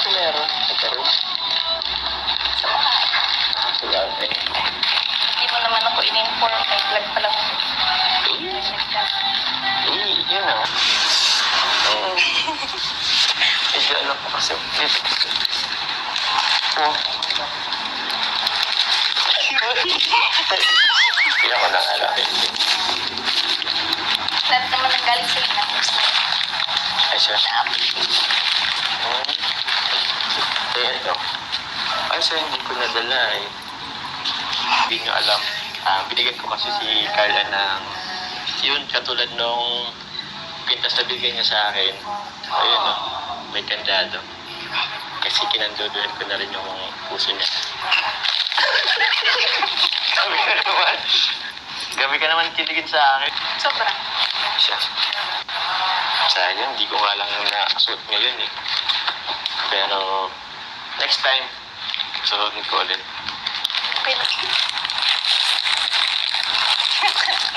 kasi meron? Nagkaroon? Wala na eh. Hindi mo naman ako in-inform. May vlog pa lang. Yun na. Medyo alam ko kasi. Oh. Hindi ako nangalaki. Lahat naman ang galing sa ina. Ay, siya. Eh, ito. Ay, siya hindi ko nadala eh. Hindi nyo alam. Binigyan ko kasi si Carla ng yun, katulad nung pintas na bigay niya sa akin. Ayun, no? May kandado. Kasi kinandodohan ko na rin yung puso niya. Gabi ka naman kiligin sa akin. Sobra. Siya. Sayang, hindi ko nga lang nakasuot ngayon eh. Pero, next time, suotin ko ulit. Okay na.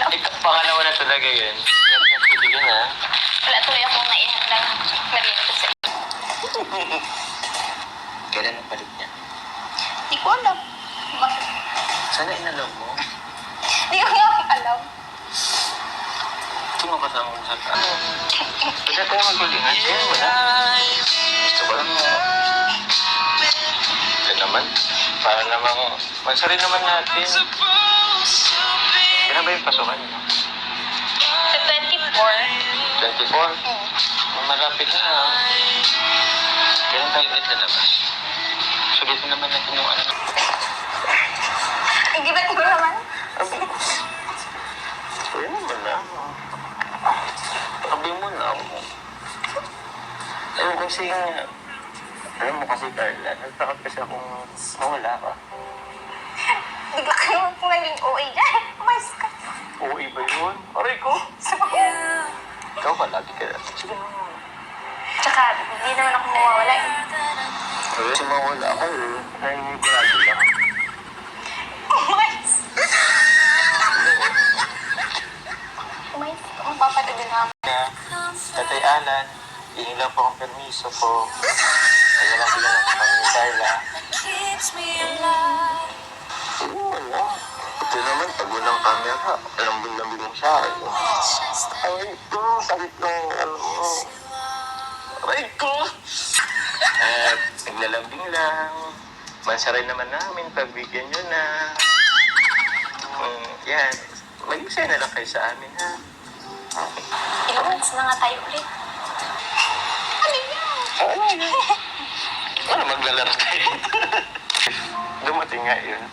Ito, pangalawa na talaga yun. Nagkakitigan ha. Wala tuloy akong naihandang merienda sa iyo. Kailan ang palit niya? Hindi ko alam. Bakit? Sana inalam mo. Hindi ko nga alam. Sino kasama mo sa ano? Pwede tayo magkulingan. Yan mo na. Gusto ko lang mo. Ito naman. Para namang mansari naman natin. Kailan ba yung pasukan niyo? Sa 24. 24? Malapit na ha. Kailan tayo ulit na naman? Sulitin naman natin yung ano. Hindi ba ko naman? Kaya naman na. Sabi mo na ako. Ayun kasi nga. Alam mo kasi Carla, nagtakot kasi akong mawala ka. Bigla ka naman kung naging OA dyan. Umayos ka. Oo, iba yun. Aray ko. Ikaw ka, lagi ka. Sige na. Tsaka, hindi naman ako mawawala eh. Kasi mawala ako eh. Nahihigurado lang. Umayos. Umayos. Ang papatagin na ako. Tatay Alan, inilaw po akong permiso po. Kaya lang sila ng kami ni Carla. Wala. Ito naman, pag walang camera, lambing-lambing siya. Ay, ito, sakit na, ano mo. Aray ko! Naglalambing lang. Mansaray naman namin, pagbigyan nyo na. Yan. Mag-isaya na lang kayo sa amin, ha? Ilang months na nga tayo ulit. Ano yan? Ano yan? Ano, maglalaro tayo? Dumating nga yun.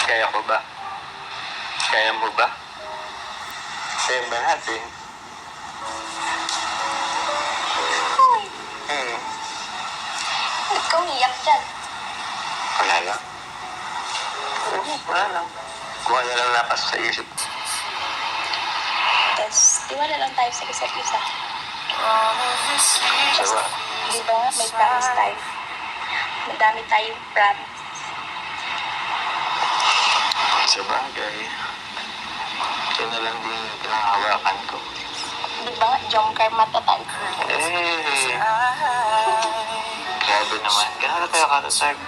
Kaya ko ba? Kaya mo ba? Kaya ba natin? Hoy, Hmm. ba't ka umiyak dyan? Wala lang. Wala lang. Kung ano lang napasok sa isip. Tapos, tiwala lang tayo sa isa't isa. Diba? Di ba, may promise tayo. Madami tayong promise. Sa bagay. Ito na lang din yung pinangahawakan ko. Di ba, Jomcar mata tayo. Eh. Grabe naman. Kaya tayo katatag.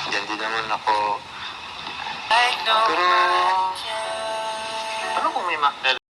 Diyan din naman ako. Pero, ano kung may makdal